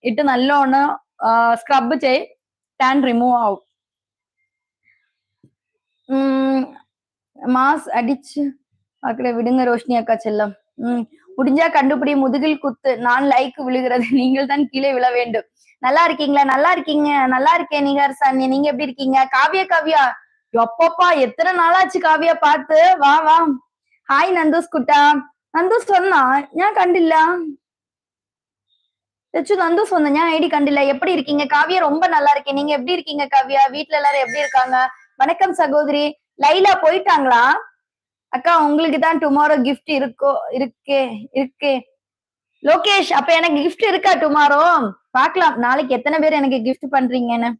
ഇട്ട് നല്ലോണം സ്ക്രബ് ചെയ് ടാൻ റിമൂവ് ആവും. மாஸ் அடிச்சு பாக்கல விடுங்க ரோஷினி அக்கா செல்லம். முடிஞ்சா கண்டுபிடி, முதுகில் குத்து, நான் லைக் விழுகிறது, நீங்கள் தான் கீழே விழ வேண்டும். நல்லா இருக்கீங்களா? நல்லா இருக்கீங்க. நல்லா இருக்கேன் நிகார் சாமி, நீங்க எப்படி இருக்கீங்க? காவியா எப்பப்பா எத்தனை நாளாச்சு காவியா பார்த்து. வா வா. ஹாய் நந்தூஸ் குட்டா. നന്ദൂസ് വന്നാ? ഞാൻ കണ്ടില്ല. நந்தூஸ் வந்த ഞാൻ ஐடி கண்டில்ல. எப்படி இருக்கீங்க காவியா? ரொம்ப நல்லா இருக்கேன். நீங்க எப்படி இருக்கீங்க காவியா? வீட்டுல எல்லாரும் எப்படி இருக்காங்க? வணக்கம் சகோதரி. லைலா போயிட்டாங்களா? அக்கா உங்களுக்கு தான் டுமாரோ கிஃப்ட் இருக்கே. லோகேஷ், அப்ப எனக்கு கிஃப்ட் இருக்கா டுமாரோ? பாக்கலாம் நாளைக்கு எத்தனை பேர் எனக்கு கிஃப்ட் பண்றீங்கன்னு.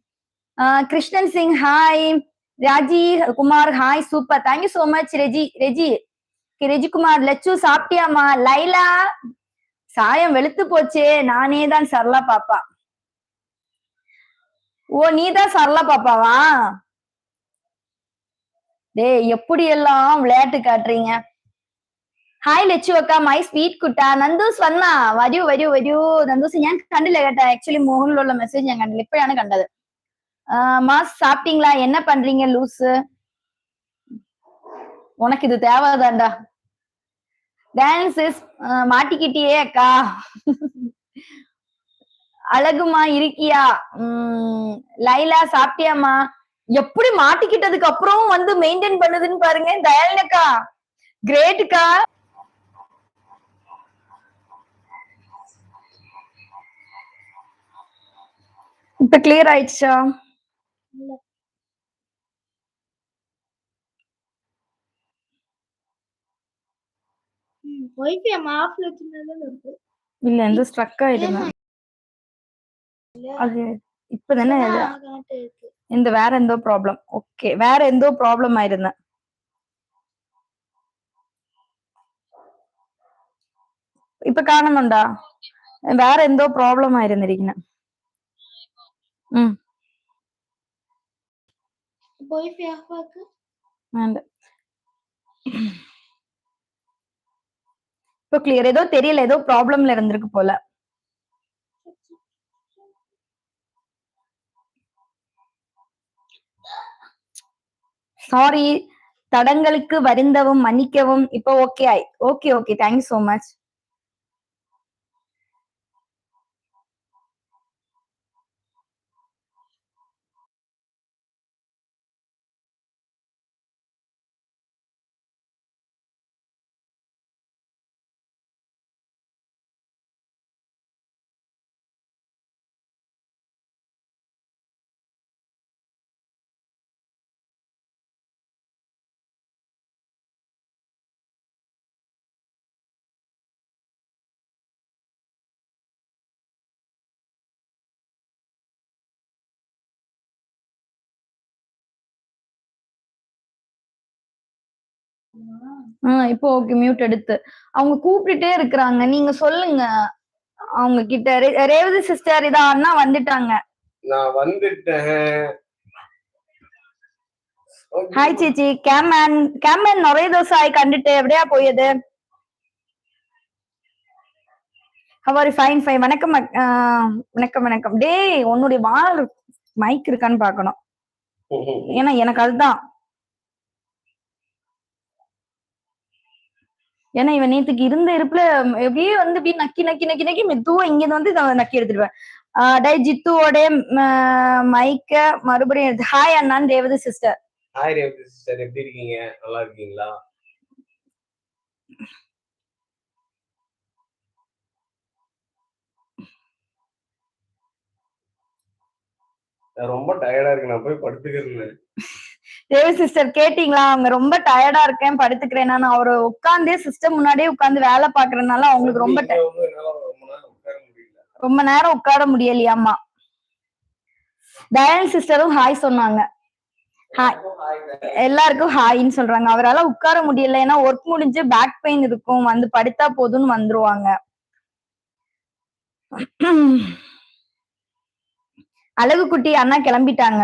Krishnan Singh hi. Raji Kumar hi, super, thank you so much. Reji Kumar. Latchu சாப்பிட்டியாமா? லைலா சாயம் வெளுத்து போச்சே, நானே தான் சரளா பாப்பா. ஓ, நீதான் சரளா பாப்பாவா? டே, எப்படி எல்லாம் விளையாட்டு காட்டுறீங்க. ഹായ് ലച്ചു അക്ക, മൈ സ്വീറ്റ് കുട്ട. നന്ദൂസ് വന്നാ? വരൂ. നന്ദൂസ് ഞാൻ കണ്ടില്ല കേട്ടോ. ആക്ച്വലി മോഹനിലുള്ള മെസ്സേജ് ഞാൻ കണ്ടില്ല, ഇപ്പോഴാണ് കണ്ടത്. மாஸ் சாப்பிட்டீங்களா? என்ன பண்றீங்க லூசு? உனக்கு இது தேவைதான்டா. டான்ஸ் மாட்டிக்கிட்டியே அக்கா. அழகுமா இருக்கியா? லைலா சாப்பிட்டியாமா? எப்படி மாட்டிக்கிட்டதுக்கு அப்புறம் வந்து மெயின்டைன் பண்ணுதுன்னு பாருங்க தயாலினக்கா. கிரேட்டுக்கா. இப்ப கிளியர் ஆயிடுச்சா? இல்ல, எந்த ஸ்ட்ரக் ஆயிடுங்க. அது இப்பதானே இந்த வேற எந்தோ ப்ராப்ளம். ஓகே, வேற எந்தோ ப்ராப்ளம் ஆயிருந்த. ഇപ്പൊ കാണുന്നുണ്ടാ? വേറെ എന്തോ പ്രോബ്ലം ആയിരുന്നിരിക്കുന്ന. இப்போ கிளியர். ஏதோ தெரியல, ஏதோ ப்ராப்ளம்ல இருந்திருக்கு போல. சாரி, தடங்களுக்கு வருந்தவும் மன்னிக்கவும். இப்போ ஓகே ஆய். Okay, thank you so much. இப்போ ஓகே, மியூட் எடுத்து. அவங்க கூப்பிட்டுட்டே இருக்கிறாங்க, நீங்க சொல்லுங்க அவங்க கிட்ட. ரேவதி சிஸ்டர், இதா அண்ணா வந்துட்டாங்க. நான் வந்துட்டேன். ഹായ് ചേച്ചി. ക്യാമൻ നിറയെ ദിവസമായി കണ്ടിട്ട്, എവിടെയാ പോയത്? Hour fine. வணக்கம் வணக்கம். டேய், உன்னுடைய வால் மைக் இருக்கான்னு பாக்கணும். ஏன்னா எனக்கு அதுதான். ஏன்னா இவன் நேத்துக்கு இருந்த இருப்புல எப்படியே வந்து இப்படி நக்கி மெதுவா இங்க வந்து நக்கி எடுத்துடுவேன். டே ஜித்துவோட மைக்க மறுபடியும். ஹாய் அண்ணான் Revathi sister. Hi Revathi sister, எப்படி இருக்கீங்க? நல்லா இருக்கீங்களா? ரொம்ப டயர்டா இருக்கு, நான் போய் படுத்துக்கிறேன். தேவி சிஸ்டர் கேட்டீங்களா? அவங்க ரொம்ப டயர்டா இருக்கேன், படுத்துக்கிறேன். நான் அவரு உட்கார்ந்தே சிஸ்டம் முன்னாடியே உட்கார்ந்து வேலை பாக்குறதுனால அவங்களுக்கு ரொம்ப நேரம் உட்கார முடியலையாமா. தயானி சிஸ்டரும் ஹாய் சொன்னாங்க. ஹாய் எல்லாருக்கும் ஹாய்ன்னு சொல்றாங்க. அவரால் உட்கார முடியல, ஏன்னா ஒர்க் முடிஞ்சு பேக் பெயின் இருக்கும், வந்து படுத்தா போதும்னு வந்துருவாங்க. அழகு குட்டி அண்ணா கிளம்பிட்டாங்க.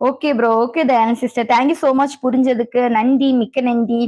Okay bro, okay Dayani sister, thank you so much. புரிஞ்சதுக்கு நன்றி, மிக்க நன்றி.